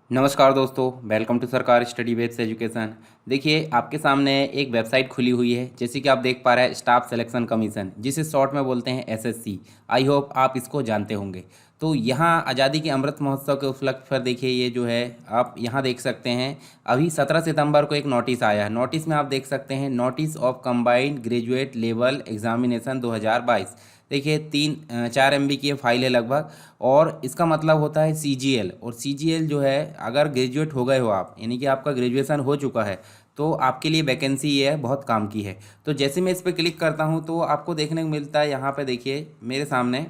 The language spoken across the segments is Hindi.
नमस्कार दोस्तों, वेलकम टू सरकार स्टडी बेस्ड एजुकेशन। देखिए, आपके सामने एक वेबसाइट खुली हुई है, जैसे कि आप देख पा रहे हैं, स्टाफ सिलेक्शन कमीशन, जिसे शॉर्ट में बोलते हैं एसएससी। आई होप आप इसको जानते होंगे। तो यहाँ आज़ादी के अमृत महोत्सव के उपलक्ष्य पर देखिए, ये जो है आप यहाँ देख सकते हैं, अभी 17 सितंबर को एक नोटिस आया है। नोटिस में आप देख सकते हैं, notice of combined graduate level examination 2022। देखिए 4 MB की ये फाइल है लगभग। और इसका मतलब होता है सीजीएल। और सीजीएल जो है, अगर ग्रेजुएट हो गए हो आप, यानी कि आपका ग्रेजुएशन हो चुका है, तो आपके लिए वैकेंसी ये है, बहुत काम की है। तो जैसे मैं इस पर क्लिक करता हूँ तो आपको देखने को मिलता है, यहाँ पे देखिए मेरे सामने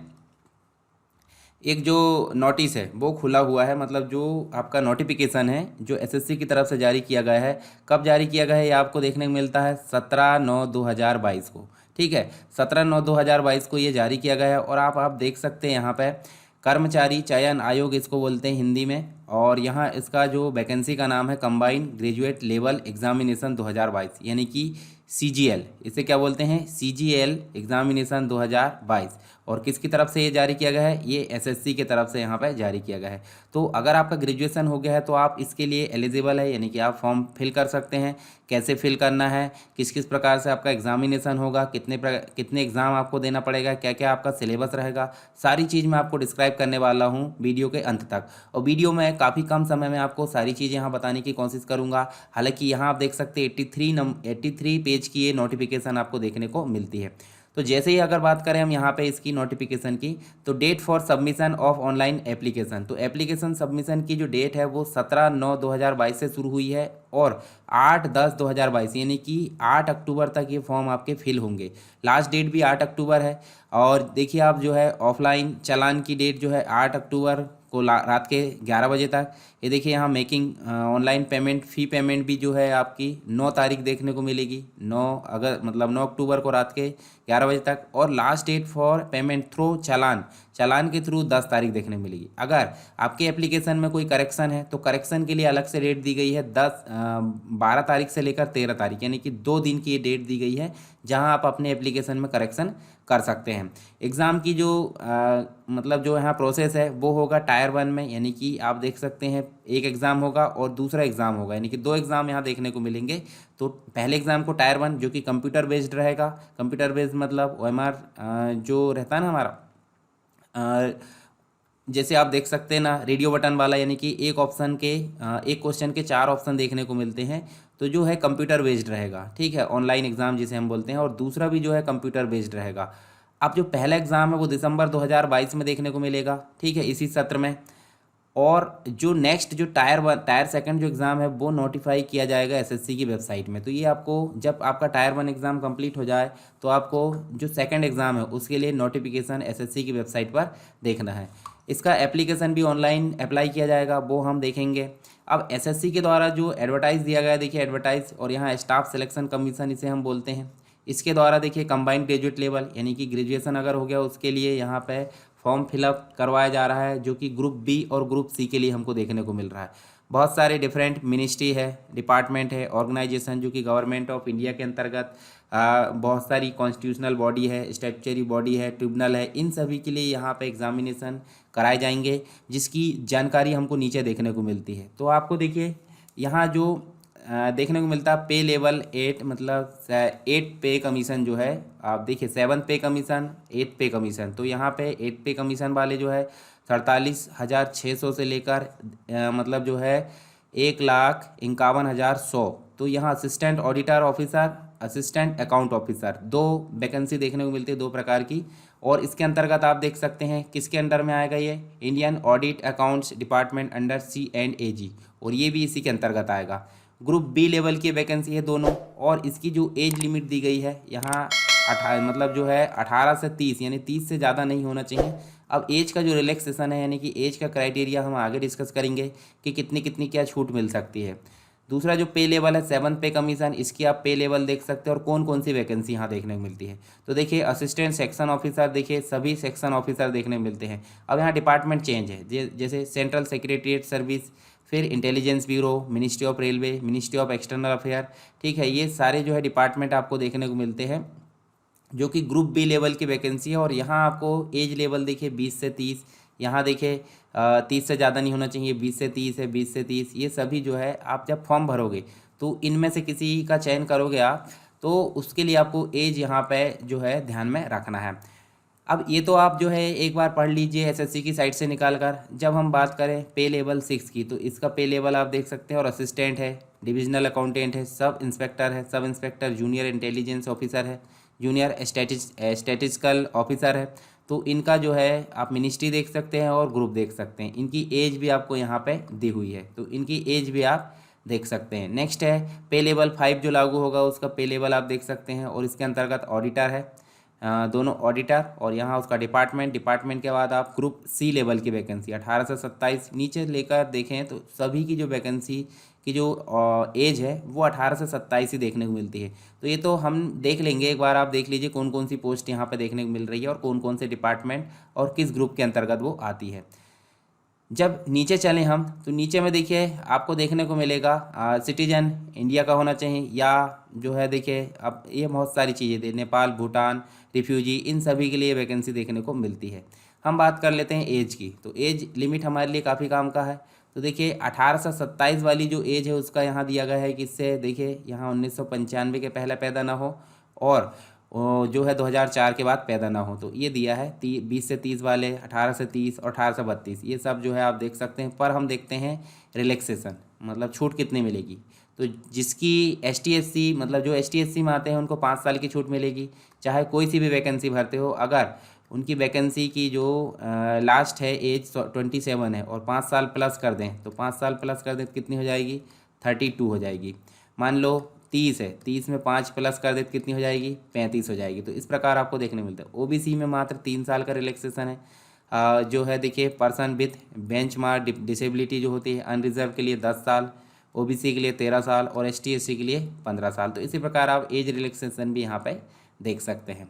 एक जो नोटिस है वो खुला हुआ है। मतलब जो आपका नोटिफिकेशन है जो एसएससी की तरफ से जारी किया गया है, कब जारी किया गया है ये आपको देखने को मिलता है 17/9/2022 को। ठीक है, 17/9/2022 को ये जारी किया गया है। और आप देख सकते हैं यहाँ पे कर्मचारी चयन आयोग इसको बोलते हैं हिंदी में। और यहाँ इसका जो वैकेंसी का नाम है कंबाइंड ग्रेजुएट लेवल एग्जामिनेशन 2022, यानी कि सीजीएल। इसे क्या बोलते हैं? CGL examination 2022। और किसकी तरफ से ये जारी किया गया है? ये एसएससी की तरफ से यहाँ पर जारी किया गया है। तो अगर आपका ग्रेजुएशन हो गया है तो आप इसके लिए एलिजिबल है, यानी कि आप फॉर्म फिल कर सकते हैं। कैसे फिल करना है, किस किस प्रकार से आपका एग्जामिनेशन होगा, कितने एग्ज़ाम आपको देना पड़ेगा, क्या क्या आपका सिलेबस रहेगा, सारी चीज़ मैं आपको डिस्क्राइब करने वाला हूँ वीडियो के अंत तक। और वीडियो में काफ़ी कम समय में आपको सारी चीज़ें यहाँ बताने की कोशिश करूँगा। हालांकि यहाँ आप देख सकते हैं 83 पेज की ये नोटिफिकेशन आपको देखने को मिलती है। तो जैसे ही अगर बात करें हम यहाँ पे इसकी नोटिफिकेशन की, तो date for submission of online application, तो एप्लीकेशन सबमिशन की जो डेट है वो 17/9/2022 से शुरू हुई है। और 8/10/2022 यानी कि 8 अक्टूबर तक ये फॉर्म आपके फिल होंगे। लास्ट डेट भी 8 अक्टूबर है। और देखिए, आप जो है ऑफलाइन चालान की डेट जो है 8 अक्टूबर को रात के 11 बजे तक। ये देखिए यहाँ मेकिंग ऑनलाइन पेमेंट, फ़ी पेमेंट भी जो है आपकी 9 तारीख देखने को मिलेगी, 9 अक्टूबर को रात के 11 बजे तक। और last date for payment through challan, challan के थ्रू 10 तारीख देखने मिलेगी। अगर आपके एप्लीकेशन में कोई करेक्शन है तो करेक्शन के लिए अलग से डेट दी गई है, 12 तारीख से लेकर 13 तारीख, यानी कि 2 दिन की ये डेट दी गई है जहां आप अपने एप्लीकेशन में करेक्शन कर सकते हैं। एग्ज़ाम की जो मतलब जो यहाँ प्रोसेस है वो होगा टायर 1 में, यानी कि आप देख सकते हैं एक एग्ज़ाम होगा और दूसरा एग्ज़ाम होगा, यानी कि 2 एग्ज़ाम यहाँ देखने को मिलेंगे। तो पहले एग्ज़ाम को टायर 1 जो कि कंप्यूटर बेस्ड रहेगा। कंप्यूटर बेस्ड मतलब ओएमआर जो रहता है ना हमारा, जैसे आप देख सकते हैं ना रेडियो बटन वाला, यानी कि एक क्वेश्चन के 4 ऑप्शन देखने को मिलते हैं। तो जो है कंप्यूटर बेस्ड रहेगा। ठीक है, ऑनलाइन एग्ज़ाम जिसे हम बोलते हैं। और दूसरा भी जो है कंप्यूटर बेस्ड रहेगा। अब जो पहला एग्ज़ाम है वो दिसंबर 2022 में देखने को मिलेगा। ठीक है, इसी सत्र में। और जो नेक्स्ट जो टायर सेकंड जो एग्ज़ाम है वो नोटिफाई किया जाएगा एसएससी की वेबसाइट में। तो ये आपको जब आपका टायर 1 एग्ज़ाम कंप्लीट हो जाए तो आपको जो सेकंड एग्ज़ाम है उसके लिए नोटिफिकेशन एसएससी की वेबसाइट पर देखना है। इसका एप्लीकेशन भी ऑनलाइन अप्लाई किया जाएगा, वो हम देखेंगे। अब एसएससी के द्वारा जो एडवर्टाइज़ दिया गया है, देखिए एडवर्टाइज, और यहाँ स्टाफ सिलेक्शन कमीशन इसे हम बोलते हैं। इसके द्वारा देखिए कंबाइंड ग्रेजुएट लेवल, यानी कि ग्रेजुएशन अगर हो गया उसके लिए यहाँ पे फॉर्म फिलअप करवाया जा रहा है, जो कि ग्रुप बी और ग्रुप सी के लिए हमको देखने को मिल रहा है। बहुत सारे डिफरेंट मिनिस्ट्री है, डिपार्टमेंट है, ऑर्गेनाइजेशन जो कि गवर्नमेंट ऑफ इंडिया के अंतर्गत, बहुत सारी कॉन्स्टिट्यूशनल बॉडी है, स्टैट्यूटरी बॉडी है, ट्रिब्यूनल है, इन सभी के लिए यहाँ पे एग्जामिनेशन कराए जाएंगे, जिसकी जानकारी हमको नीचे देखने को मिलती है। तो आपको देखिए यहाँ जो देखने को मिलता है पे लेवल 8, मतलब 8 पे कमीशन जो है, आप देखिए 7 पे कमीशन, 8 पे कमीशन। तो यहाँ पे 8 पे कमीशन वाले जो है 48,600 से लेकर मतलब जो है 1,51,100। तो यहाँ assistant auditor officer, assistant account officer, 2 vacancy देखने को मिलती है, 2 प्रकार की। और इसके अंतर्गत आप देख सकते हैं किसके अंडर में आएगा, ये Indian audit accounts department under C&AG, और ये भी इसी के अंतर्गत आएगा। ग्रुप बी लेवल की वैकेंसी है दोनों। और इसकी जो एज लिमिट दी गई है यहाँ 18, मतलब जो है 18 से 30, यानी 30 से ज़्यादा नहीं होना चाहिए। अब एज का जो रिलैक्सेशन है, यानी कि एज का क्राइटेरिया हम आगे डिस्कस करेंगे कि कितनी कितनी क्या छूट मिल सकती है। दूसरा जो पे लेवल है 7 पे कमीशन, इसकी आप पे लेवल देख सकते हैं और कौन कौन सी वैकेंसी यहाँ देखने को मिलती है। तो देखिए असिस्टेंट सेक्शन ऑफिसर, देखिए सभी सेक्शन ऑफिसर देखने को मिलते हैं। अब यहाँ डिपार्टमेंट चेंज है, जैसे सेंट्रल सेक्रेटरीट सर्विस, फिर intelligence bureau, ministry of railway, ministry of external affair. ठीक है, ये सारे जो है डिपार्टमेंट आपको देखने को मिलते हैं, जो कि ग्रुप बी लेवल की वैकेंसी है। और यहाँ आपको एज लेवल देखिए 20 से 30, यहाँ देखिए 30 से ज़्यादा नहीं होना चाहिए, 20 से 30 है, 20 से 30, ये सभी जो है आप जब फॉर्म भरोगे तो इनमें से किसी का चयन करोगे आप, तो उसके लिए आपको एज यहाँ पे जो है ध्यान में रखना है। अब ये तो आप जो है एक बार पढ़ लीजिए एसएससी की साइट से निकाल कर। जब हम बात करें पे लेवल 6 की, तो इसका पे लेवल आप देख सकते हैं, और असिस्टेंट है, डिविजनल अकाउंटेंट है, सब इंस्पेक्टर है, sub inspector, junior intelligence officer है, जूनियर स्टैटिस्टिकल ऑफिसर है। तो इनका जो है आप मिनिस्ट्री देख सकते हैं और ग्रुप देख सकते हैं। इनकी एज भी आपको यहाँ पे दी हुई है, तो इनकी एज भी आप देख सकते हैं। नेक्स्ट है पे लेवल 5 जो लागू होगा, उसका पे लेवल आप देख सकते हैं, और इसके अंतर्गत ऑडिटर है, दोनों ऑडिटर, और यहाँ उसका डिपार्टमेंट के बाद आप ग्रुप सी लेवल की वैकेंसी 18 से 27 नीचे लेकर देखें तो सभी की जो वैकेंसी की जो एज है वो 18 से 27 ही देखने को मिलती है। तो ये तो हम देख लेंगे, एक बार आप देख लीजिए कौन कौन सी पोस्ट यहाँ पे देखने को मिल रही है और कौन कौन से डिपार्टमेंट और किस ग्रुप के अंतर्गत वो आती है। जब नीचे चलें हम, तो नीचे में देखिए आपको देखने को मिलेगा सिटीजन इंडिया का होना चाहिए, या जो है देखिए अब ये बहुत सारी चीज़ें थी, नेपाल, भूटान, रिफ्यूजी, इन सभी के लिए वैकेंसी देखने को मिलती है। हम बात कर लेते हैं एज की, तो एज लिमिट हमारे लिए काफ़ी काम का है। तो देखिए 18 से 27 वाली जो एज है उसका यहाँ दिया गया है कि इससे देखिए यहाँ 1995 के पहले पैदा ना हो, और जो है 2004 के बाद पैदा ना हो, तो ये दिया है 20 से 30 वाले, 18 से 30 और 18 से 32, ये सब जो है आप देख सकते हैं। पर हम देखते हैं रिलैक्सेशन, मतलब छूट कितनी मिलेगी। तो जिसकी ST SC, मतलब जो ST SC में आते हैं उनको 5 साल की छूट मिलेगी, चाहे कोई सी भी वैकेंसी भरते हो। अगर उनकी वैकेंसी की जो लास्ट है एज 27 है और 5 साल प्लस कर दें, तो 5 साल प्लस कर दें तो कितनी हो जाएगी, 32 हो जाएगी। मान लो 30 है, 30 में 5 प्लस कर दे तो कितनी हो जाएगी, 35 हो जाएगी। तो इस प्रकार आपको देखने मिलता है। OBC में मात्र 3 साल का रिलैक्सेशन है। जो है देखिए person with bench mark disability जो होती है अनरिजर्व के लिए 10 साल, OBC के लिए 13 साल और ST SC के लिए 15 साल। तो इसी प्रकार आप एज रिलैक्सेशन भी यहाँ पे देख सकते हैं।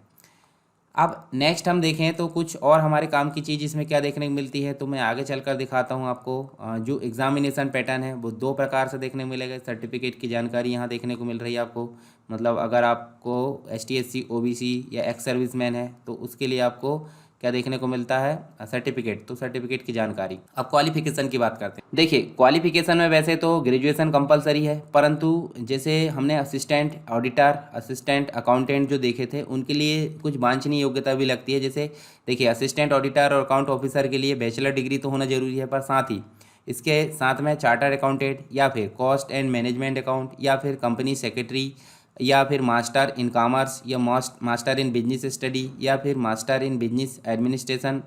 अब नेक्स्ट हम देखें तो कुछ और हमारे काम की चीज़ इसमें क्या देखने को मिलती है, तो मैं आगे चलकर दिखाता हूँ आपको। जो एग्जामिनेशन पैटर्न है वो 2 प्रकार से देखने को मिलेगा। सर्टिफिकेट की जानकारी यहाँ देखने को मिल रही है आपको, मतलब अगर आपको ST SC OBC या एक्स सर्विसमैन है तो उसके लिए आपको क्या देखने को मिलता है, सर्टिफिकेट। तो सर्टिफिकेट की जानकारी। अब क्वालिफिकेशन की बात करते हैं। देखिए क्वालिफिकेशन में वैसे तो ग्रेजुएशन कंपलसरी है, परंतु जैसे हमने असिस्टेंट ऑडिटर, असिस्टेंट अकाउंटेंट जो देखे थे उनके लिए कुछ वांछनीय योग्यता भी लगती है। जैसे देखिए असिस्टेंट ऑडिटर और अकाउंट ऑफिसर के लिए बैचलर डिग्री तो होना जरूरी है, पर साथ ही इसके साथ में चार्टर्ड अकाउंटेंट या फिर कॉस्ट एंड मैनेजमेंट अकाउंट या फिर कंपनी सेक्रेटरी या फिर मास्टर इन कॉमर्स या मास्टर इन बिजनेस स्टडी या फिर master in business administration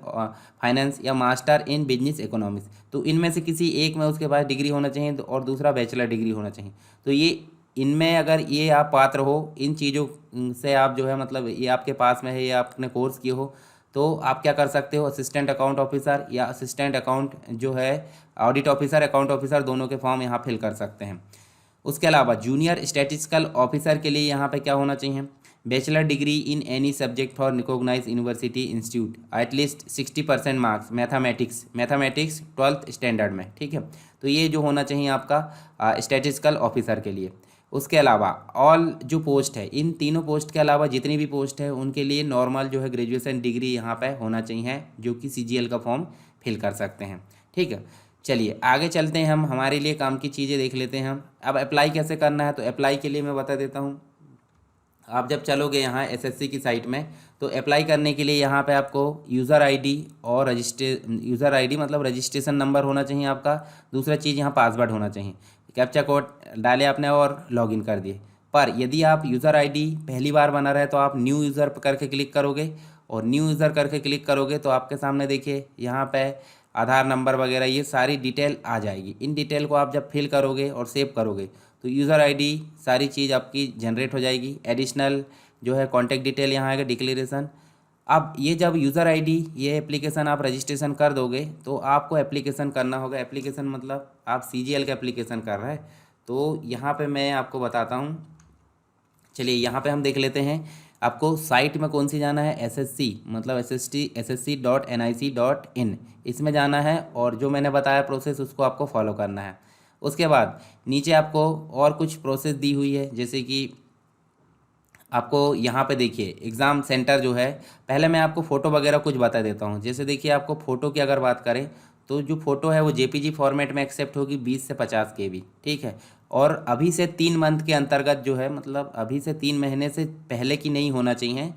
finance या मास्टर इन बिजनेस इकोनॉमिक्स, तो इनमें से किसी एक में उसके पास डिग्री होना चाहिए और दूसरा बैचलर डिग्री होना चाहिए। तो ये इनमें अगर ये आप पात्र हो, इन चीज़ों से आप जो है मतलब ये आपके पास में है या आपने कोर्स किए हो, तो आप क्या कर सकते हो, असिस्टेंट अकाउंट ऑफिसर या असिस्टेंट अकाउंट जो है ऑडिट ऑफिसर, अकाउंट ऑफिसर, दोनों के फॉर्म यहाँ फिल कर सकते हैं। उसके अलावा जूनियर स्टैटिस्टिकल ऑफिसर के लिए यहाँ पे क्या होना चाहिए, bachelor degree in any subject for recognise university institute, at least 60% marks mathematics 12th standard में, ठीक है। तो ये जो होना चाहिए आपका स्टैटिस्टिकल ऑफिसर के लिए। उसके अलावा ऑल जो पोस्ट है, इन तीनों पोस्ट के अलावा जितनी भी पोस्ट है उनके लिए नॉर्मल जो है ग्रेजुएशन डिग्री यहाँ पे होना चाहिए, जो कि CGL का फॉर्म फिल कर सकते हैं, ठीक है। चलिए आगे चलते हैं, हम हमारे लिए काम की चीज़ें देख लेते हैं हम। अब अप्लाई कैसे करना है, तो अप्लाई के लिए मैं बता देता हूँ। आप जब चलोगे यहाँ SSC की साइट में, तो अप्लाई करने के लिए यहाँ पे आपको यूज़र आईडी और यूज़र आईडी मतलब रजिस्ट्रेशन नंबर होना चाहिए आपका। दूसरा चीज़ यहाँ पासवर्ड होना चाहिए। कैप्चा कोड डाले आपने और लॉगिन कर दिए। पर यदि आप यूज़र आईडी पहली बार बना रहे तो आप न्यू यूज़र करके क्लिक करोगे, और न्यू यूज़र करके क्लिक करोगे तो आपके सामने देखिए यहाँ पे आधार नंबर वगैरह ये सारी डिटेल आ जाएगी। इन डिटेल को आप जब फिल करोगे और सेव करोगे तो यूज़र आईडी सारी चीज़ आपकी जनरेट हो जाएगी। एडिशनल जो है कॉन्टैक्ट डिटेल यहाँ आएगा, डिक्लेरेशन। अब ये जब यूज़र आईडी ये एप्लीकेशन आप रजिस्ट्रेशन कर दोगे तो आपको एप्लीकेशन करना होगा। एप्लीकेशन मतलब आप CGL का एप्लीकेशन कर रहे हैं, तो यहाँ पे मैं आपको बताता हूँ। चलिए यहाँ पे हम देख लेते हैं आपको साइट में कौन सी जाना है, SSC मतलब ssc.nic.in, इसमें जाना है और जो मैंने बताया प्रोसेस उसको आपको फॉलो करना है। उसके बाद नीचे आपको और कुछ प्रोसेस दी हुई है, जैसे कि आपको यहाँ पे देखिए एग्ज़ाम सेंटर जो है, पहले मैं आपको फ़ोटो वगैरह कुछ बता देता हूँ। जैसे देखिए आपको फ़ोटो की अगर बात करें तो जो फ़ोटो है वो जेपीजी फॉर्मेट में एक्सेप्ट होगी 20 से 50 केबी, ठीक है। और अभी से 3 मंथ के अंतर्गत जो है, मतलब अभी से 3 महीने से पहले की नहीं होना चाहिए।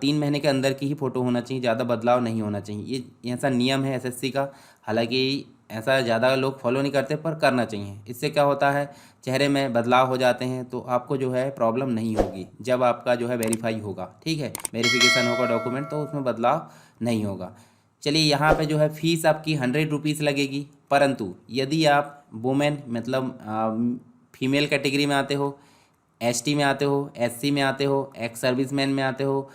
3 महीने के अंदर की ही फ़ोटो होना चाहिए, ज़्यादा बदलाव नहीं होना चाहिए। ये ऐसा नियम है एसएससी का। हालांकि ऐसा ज़्यादा लोग फॉलो नहीं करते, पर करना चाहिए। इससे क्या होता है, चेहरे में बदलाव हो जाते हैं तो आपको जो है प्रॉब्लम नहीं होगी जब आपका जो है वेरीफाई होगा, ठीक है, वेरिफिकेशन होगा डॉक्यूमेंट, तो उसमें बदलाव नहीं होगा। चलिए यहाँ पे जो है फ़ीस आपकी 100 रुपीज़ लगेगी। परंतु यदि आप वुमेन मतलब फीमेल कैटेगरी में आते हो, एसटी में आते हो, एससी में आते हो, एक्स सर्विसमैन में आते हो,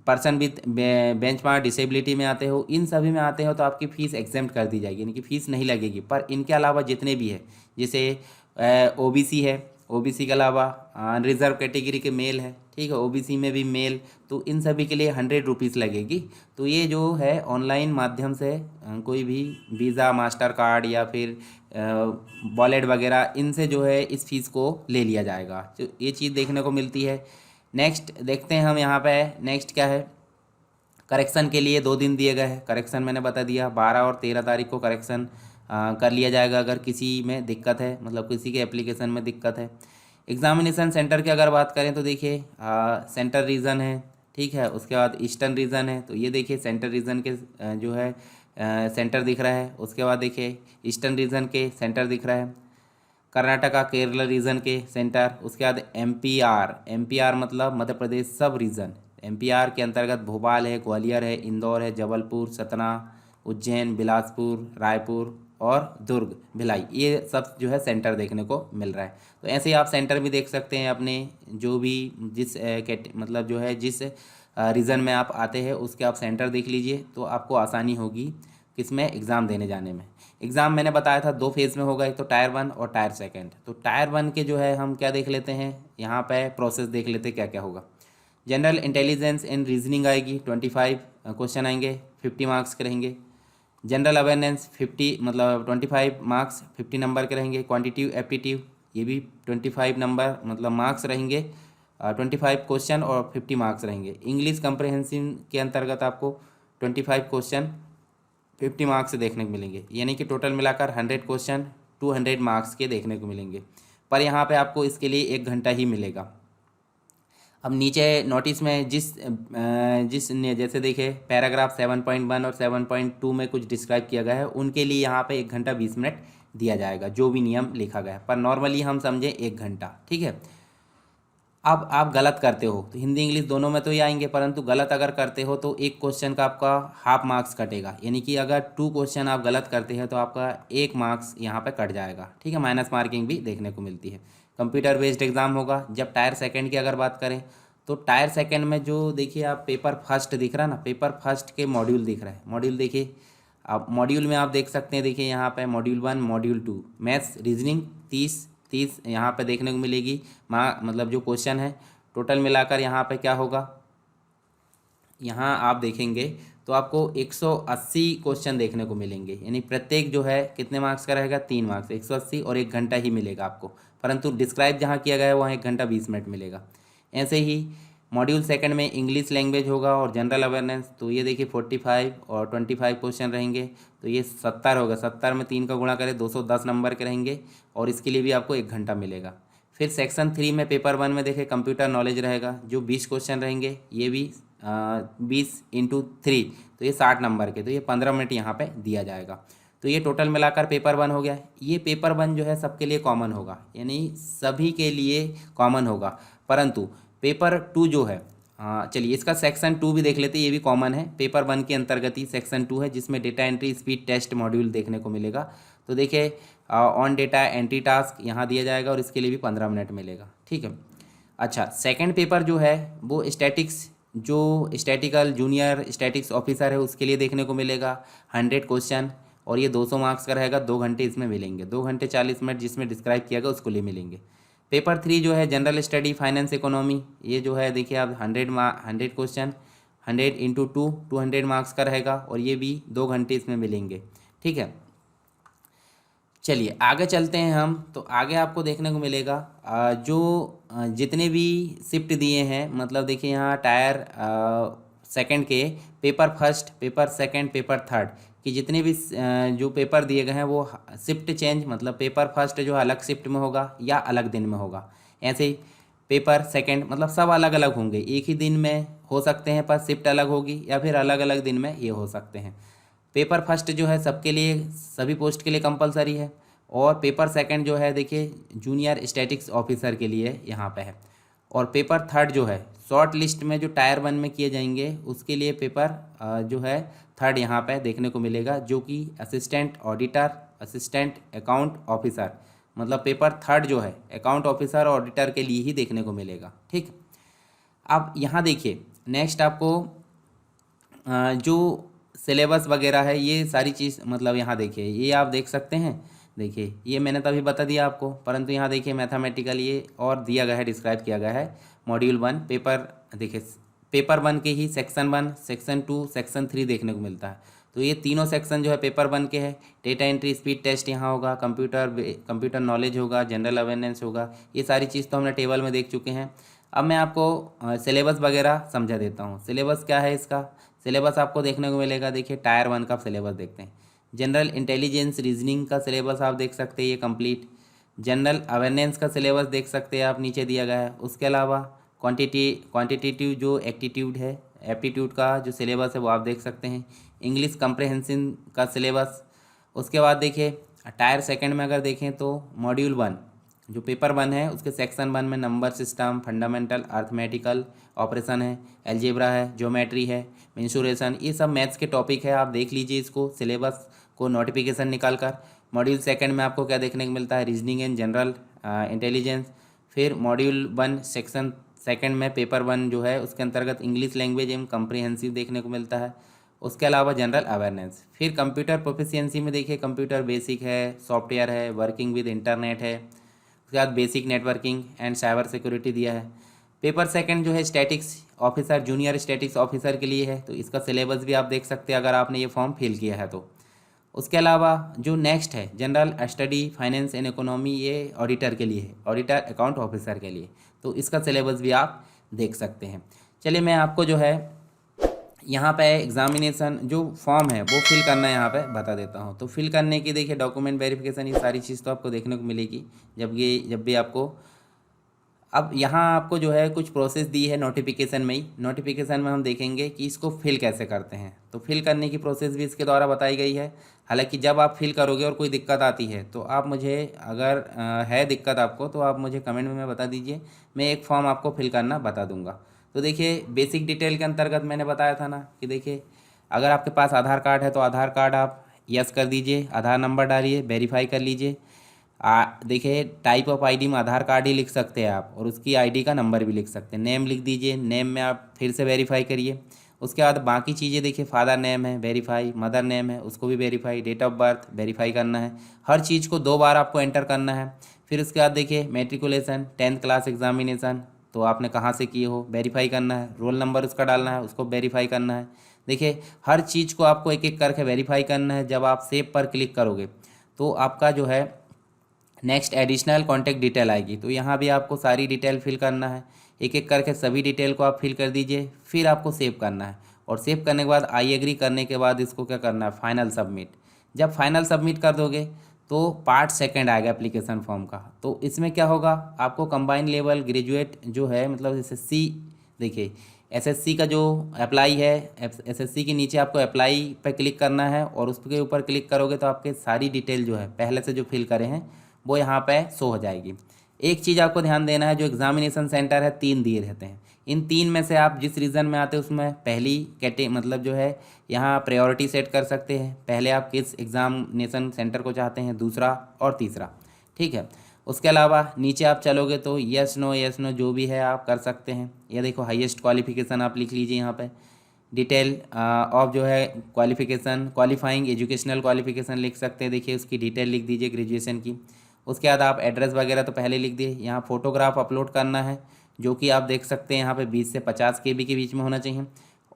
पर्सन विथ बेंचमार्क डिसेबिलिटी में आते हो, इन सभी में आते हो तो आपकी फ़ीस एग्जेम्प्ट कर दी जाएगी, यानी कि फ़ीस नहीं लगेगी। पर इनके अलावा जितने भी है, जैसे ओबीसी है, ओबीसी के अलावा रिजर्व कैटेगरी के मेल है, ठीक है, ओबीसी में भी मेल, तो इन सभी के लिए 100 रुपीज़ लगेगी। तो ये जो है ऑनलाइन माध्यम से कोई भी वीज़ा, मास्टर कार्ड या फिर वॉलेट वगैरह, इनसे जो है इस फीस को ले लिया जाएगा। तो ये चीज़ देखने को मिलती है। नेक्स्ट देखते हैं हम यहाँ पे, नेक्स्ट क्या है, करेक्शन के लिए 2 दिन दिए गए हैं। करेक्शन मैंने बता दिया, 12 और 13 तारीख को करेक्शन कर लिया जाएगा अगर किसी में दिक्कत है, मतलब किसी के एप्लीकेशन में दिक्कत है। एग्जामिनेशन सेंटर की अगर बात करें तो देखिए सेंटर रीजन है, ठीक है, उसके बाद ईस्टर्न रीजन है, तो ये देखिए सेंटर रीजन के जो है सेंटर दिख रहा है। उसके बाद देखिए ईस्टर्न रीजन के सेंटर दिख रहा है, कर्नाटका केरला रीजन के सेंटर। उसके बाद एमपीआर, एमपीआर मतलब मध्य प्रदेश सब रीजन। एमपीआर के अंतर्गत भोपाल है, ग्वालियर है, इंदौर है, जबलपुर, सतना, उज्जैन, बिलासपुर, रायपुर और दुर्ग, भिलाई, ये सब जो है सेंटर देखने को मिल रहा है। तो ऐसे ही आप सेंटर भी देख सकते हैं अपने, जो भी जिस मतलब जो है जिस रीजन में आप आते हैं उसके आप सेंटर देख लीजिए, तो आपको आसानी होगी किसमें एग्ज़ाम देने जाने में। एग्ज़ाम मैंने बताया था 2 फेज़ में होगा, एक तो टायर 1 और टायर 2। तो टायर 1 के जो है हम क्या देख लेते हैं, यहाँ पे प्रोसेस देख लेते हैं क्या क्या होगा। जनरल इंटेलिजेंस एंड रीजनिंग आएगी, 25 क्वेश्चन आएंगे, 50 मार्क्स के रहेंगे। जनरल अवेयरनेस 50 मतलब 25 मार्क्स, 50 नंबर के रहेंगे। क्वांटिटिव एप्टीट्यूड ये भी 25 नंबर मतलब मार्क्स रहेंगे, 25 क्वेश्चन और 50 मार्क्स रहेंगे। इंग्लिश कंप्रहेंसिव के अंतर्गत आपको 25 क्वेश्चन 50 मार्क्स से देखने को मिलेंगे, यानी कि टोटल मिलाकर 100 क्वेश्चन 200 मार्क्स के देखने को मिलेंगे। पर यहाँ पे आपको इसके लिए 1 घंटा ही मिलेगा। अब नीचे नोटिस में जैसे देखिए पैराग्राफ 7.1 और 7.2 में कुछ डिस्क्राइब किया गया है, उनके लिए यहाँ पे 1 घंटा 20 मिनट दिया जाएगा, जो भी नियम लिखा गया है। पर नॉर्मली हम समझे 1 घंटा, ठीक है। अब आप गलत करते हो तो हिंदी इंग्लिश दोनों में तो ये आएंगे, परंतु गलत अगर करते हो तो एक क्वेश्चन का आपका हाफ मार्क्स कटेगा, यानी कि अगर 2 क्वेश्चन आप गलत करते हैं तो आपका 1 मार्क्स यहाँ पे कट जाएगा, ठीक है। माइनस मार्किंग भी देखने को मिलती है। कंप्यूटर बेस्ड एग्जाम होगा। जब टायर 2 की अगर बात करें तो टायर 2 में जो देखिए आप पेपर फर्स्ट दिख रहा है ना, पेपर फर्स्ट के मॉड्यूल दिख रहा है, मॉड्यूल देखिए आप, मॉड्यूल में आप देख सकते हैं, देखिए यहाँ पे मॉड्यूल 1 मॉड्यूल 2 मैथ्स रीजनिंग 30 यहाँ पे देखने को मिलेगी। मतलब जो क्वेश्चन है टोटल मिलाकर यहाँ पे क्या होगा, यहाँ आप देखेंगे तो आपको 180 क्वेश्चन देखने को मिलेंगे, यानी प्रत्येक जो है कितने मार्क्स का रहेगा, 3 मार्क्स, 180 और 1 घंटा ही मिलेगा आपको। परंतु डिस्क्राइब जहाँ किया गया है वहाँ 1 घंटा 20 मिनट मिलेगा। ऐसे ही मॉड्यूल 2 में इंग्लिश लैंग्वेज होगा और जनरल अवेयरनेस, तो ये देखिए 45 और 25 क्वेश्चन रहेंगे, तो ये 70 होगा। 70 में 3 का गुणा करें 210 नंबर के रहेंगे, और इसके लिए भी आपको 1 घंटा मिलेगा। फिर सेक्शन 3 में पेपर 1 में देखें कंप्यूटर नॉलेज रहेगा, जो 20 क्वेश्चन रहेंगे, ये भी 20 × 3, तो ये 60 नंबर के, तो ये 15 मिनट यहाँ पे दिया जाएगा। तो ये टोटल मिलाकर पेपर 1 हो गया। ये पेपर 1 जो है सबके लिए कॉमन होगा, यानी सभी के लिए कॉमन होगा। परंतु पेपर 2 जो है, चलिए इसका सेक्शन 2 भी देख लेते हैं, ये भी कॉमन है। पेपर 1 के अंतर्गत ही सेक्शन 2 है, जिसमें data entry speed test module देखने को मिलेगा। तो देखिए ऑन डेटा एंट्री टास्क यहाँ दिया जाएगा और इसके लिए भी 15 मिनट मिलेगा, ठीक है। अच्छा, सेकंड पेपर जो है वो स्टैटिक्स, जो स्टैटिकल जूनियर स्टैटिक्स ऑफिसर है उसके लिए देखने को मिलेगा, 100 क्वेश्चन, और ये 200 मार्क्स का रहेगा। 2 घंटे इसमें मिलेंगे, 2 घंटे 40 मिनट जिसमें डिस्क्राइब किया गया उसको लिए मिलेंगे। पेपर 3 जो है जनरल स्टडी फाइनेंस इकोनॉमी, ये जो है देखिए आप 100 क्वेश्चन 100 × 2 200 मार्क्स का रहेगा, और ये भी 2 घंटे इसमें मिलेंगे, ठीक है। चलिए आगे चलते हैं हम। तो आगे आपको देखने को मिलेगा जो जितने भी शिफ्ट दिए हैं, मतलब देखिए यहाँ टायर सेकंड के paper first, paper second, paper third कि जितने भी जो पेपर दिए गए हैं वो शिफ्ट चेंज, मतलब पेपर फर्स्ट जो अलग शिफ्ट में होगा या अलग दिन में होगा, ऐसे ही पेपर सेकंड मतलब सब अलग अलग होंगे, एक ही दिन में हो सकते हैं पर शिफ्ट अलग होगी, या फिर अलग अलग दिन में ये हो सकते हैं। पेपर फर्स्ट जो है सबके लिए, सभी पोस्ट के लिए कंपलसरी है, और पेपर सेकंड जो है देखिए जूनियर स्टैटिक्स ऑफिसर के लिए यहाँ पे है, और पेपर थर्ड जो है शॉर्ट लिस्ट में जो टायर 1 में किए जाएंगे उसके लिए पेपर जो है थर्ड यहाँ पे देखने को मिलेगा, जो कि assistant auditor, assistant account officer, मतलब पेपर थर्ड जो है अकाउंट ऑफिसर और ऑडिटर के लिए ही देखने को मिलेगा। ठीक, अब यहाँ देखिए नेक्स्ट आपको जो सिलेबस वगैरह है ये सारी चीज़, मतलब यहाँ देखिए ये आप देख सकते हैं, देखिए ये मैंने तभी बता दिया आपको, परंतु यहाँ देखिए मैथमेटिकल ये और दिया गया है, डिस्क्राइब किया गया है। मॉड्यूल 1 पेपर, देखिए पेपर 1 के ही सेक्शन 1, सेक्शन 2, सेक्शन 3 देखने को मिलता है। तो ये तीनों सेक्शन जो है पेपर 1 के हैं। डेटा एंट्री स्पीड टेस्ट यहाँ होगा, कंप्यूटर नॉलेज होगा, जनरल अवेयरनेस होगा, ये सारी चीज़ तो हमने टेबल में देख चुके हैं। अब मैं आपको सिलेबस वगैरह समझा देता हूँ। सिलेबस क्या है इसका, सिलेबस आपको देखने को मिलेगा, देखिए टायर 1 का सिलेबस देखते हैं। जनरल इंटेलिजेंस रीजनिंग का सिलेबस आप देख सकते हैं, ये कंप्लीट। जनरल अवेयरनेस का सिलेबस देख सकते हैं आप, नीचे दिया गया है। उसके अलावा क्वांटिटेटिव जो एप्टीट्यूड है, एप्टीट्यूड का जो सिलेबस है वो आप देख सकते हैं। इंग्लिश कंप्रहेंशन का सिलेबस। उसके बाद देखिए टायर सेकंड में अगर देखें तो मॉड्यूल 1 जो पेपर 1 है उसके सेक्शन 1 में number system, fundamental arithmetical operation है, अलजेब्रा है, ज्योमेट्री है, मेंसुरेशन, ये सब मैथ्स के टॉपिक है। आप देख लीजिए इसको, सिलेबस को नोटिफिकेशन निकाल कर। मॉड्यूल सेकंड में आपको क्या देखने को मिलता है, रीजनिंग एंड जनरल इंटेलिजेंस। फिर मॉड्यूल 1 सेक्शन सेकंड में पेपर 1 जो है उसके अंतर्गत इंग्लिश लैंग्वेज एवं कंप्रीहेंसिव देखने को मिलता है। उसके अलावा जनरल अवेयरनेस। फिर कंप्यूटर प्रोफिशिएंसी में देखिए कंप्यूटर बेसिक है, सॉफ्टवेयर है, वर्किंग विद इंटरनेट है। उसके बाद basic networking and cyber security दिया है। पेपर सेकंड जो है statics officer, junior statics officer के लिए है, तो इसका सिलेबस भी आप देख सकते हैं अगर आपने ये फॉर्म फिल किया है तो। उसके अलावा जो नेक्स्ट है general study finance and economy, ये ऑडिटर के लिए है, ऑडिटर अकाउंट ऑफिसर के लिए, तो इसका सिलेबस भी आप देख सकते हैं। चलिए मैं आपको जो है यहाँ पे एग्जामिनेशन जो फॉर्म है वो फिल करना है यहाँ पे बता देता हूँ। तो फिल करने की देखिए डॉक्यूमेंट वेरिफिकेशन, ये सारी चीज़ तो आपको देखने को मिलेगी जब भी आपको। अब यहाँ आपको जो है कुछ प्रोसेस दी है नोटिफिकेशन में ही। नोटिफिकेशन में हम देखेंगे कि इसको फिल कैसे करते हैं, तो फिल करने की प्रोसेस भी इसके द्वारा बताई गई है। हालांकि जब आप फिल करोगे और कोई दिक्कत आती है तो आप मुझे, अगर है दिक्कत आपको तो आप मुझे कमेंट में बता दीजिए, मैं एक फॉर्म आपको फिल करना बता दूंगा। तो देखिए बेसिक डिटेल के अंतर्गत मैंने बताया था ना कि देखिए अगर आपके पास आधार कार्ड है तो आधार कार्ड आप यस कर दीजिए, आधार नंबर डालिए, वेरीफाई कर लीजिए। देखिए टाइप ऑफ आईडी में आधार कार्ड ही लिख सकते हैं आप, और उसकी आईडी का नंबर भी लिख सकते हैं। नेम लिख दीजिए, नेम में आप फिर से वेरीफाई करिए। उसके बाद बाकी चीज़ें देखिए, फादर नेम है वेरीफाई, मदर नेम है उसको भी verify, date of birth verify करना है। हर चीज़ को 2 बार आपको एंटर करना है। फिर उसके बाद देखिए मेट्रिकुलेशन, 10th क्लास एग्जामिनेशन तो आपने कहाँ से किए हो वेरीफाई करना है। रोल नंबर उसका डालना है, उसको वेरीफाई करना है। देखिए हर चीज़ को आपको एक एक करके वेरीफाई करना है। जब आप सेव पर क्लिक करोगे तो आपका जो है नेक्स्ट एडिशनल कॉन्टैक्ट डिटेल आएगी, तो यहाँ भी आपको सारी डिटेल फिल करना है। एक एक करके सभी डिटेल को आप फिल कर दीजिए, फिर आपको सेव करना है। और सेव करने के बाद आई एग्री करने के बाद इसको क्या करना है, फाइनल सबमिट। जब फाइनल सबमिट कर दोगे तो पार्ट सेकंड आएगा एप्लीकेशन फॉर्म का। तो इसमें क्या होगा, आपको कंबाइंड लेवल ग्रेजुएट जो है मतलब एसएससी, देखिए एसएससी का जो अप्लाई है, एसएससी के नीचे आपको अप्लाई पर क्लिक करना है, और उसके ऊपर क्लिक करोगे तो आपके सारी डिटेल जो है पहले से जो फिल करे हैं वो यहाँ पे शो हो जाएगी। एक चीज़ आपको ध्यान देना है, जो एग्जामिनेशन सेंटर है 3 दिए रहते हैं। इन 3 में से आप जिस रीजन में आते हैं उसमें पहली मतलब जो है यहाँ प्रायोरिटी सेट कर सकते हैं। पहले आप किस एग्जामिनेशन सेंटर को चाहते हैं, दूसरा और तीसरा, ठीक है। उसके अलावा नीचे आप चलोगे तो यस नो जो भी है आप कर सकते हैं। ये देखो हाईएस्ट क्वालिफिकेशन आप लिख लीजिए यहाँ पे। डिटेल ऑफ जो है क्वालिफिकेशन, क्वालिफाइंग एजुकेशनल क्वालिफिकेशन लिख सकते हैं, देखिए उसकी डिटेल लिख दीजिए ग्रेजुएशन की। उसके बाद आप एड्रेस वगैरह तो पहले लिख दिए। यहाँ फ़ोटोग्राफ अपलोड करना है, जो कि आप देख सकते हैं यहाँ पे 20 से 50 KB के बीच में होना चाहिए,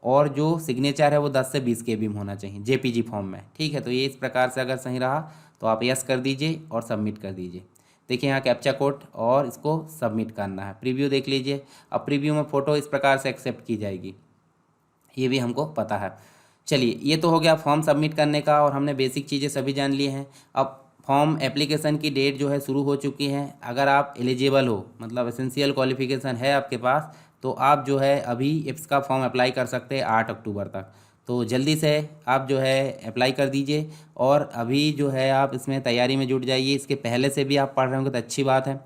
और जो सिग्नेचर है वो 10 से 20 KB में होना चाहिए जेपीजी फॉर्म में, ठीक है। तो ये इस प्रकार से अगर सही रहा तो आप यस कर दीजिए और सबमिट कर दीजिए। देखिए यहाँ कैप्चा कोड और इसको सबमिट करना है। प्रीव्यू देख लीजिए। अब प्रीव्यू में फ़ोटो इस प्रकार से एक्सेप्ट की जाएगी, ये भी हमको पता है। चलिए ये तो हो गया फॉर्म सबमिट करने का और हमने बेसिक चीज़ें सभी जान ली हैं। अब फॉर्म एप्लीकेशन की डेट जो है शुरू हो चुकी है। अगर आप एलिजिबल हो, मतलब एसेंशियल क्वालिफिकेशन है आपके पास, तो आप जो है अभी इसका फॉर्म अप्लाई कर सकते हैं 8 अक्टूबर तक। तो जल्दी से आप जो है अप्लाई कर दीजिए और अभी जो है आप इसमें तैयारी में जुट जाइए। इसके पहले से भी आप पढ़ रहे होंगे तो अच्छी बात है,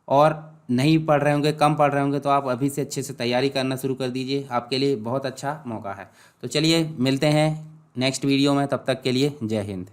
और नहीं पढ़ रहे होंगे, कम पढ़ रहे होंगे, तो आप अभी से अच्छे से तैयारी करना शुरू कर दीजिए। आपके लिए बहुत अच्छा मौका है। तो चलिए मिलते हैं नेक्स्ट वीडियो में, तब तक के लिए जय हिंद।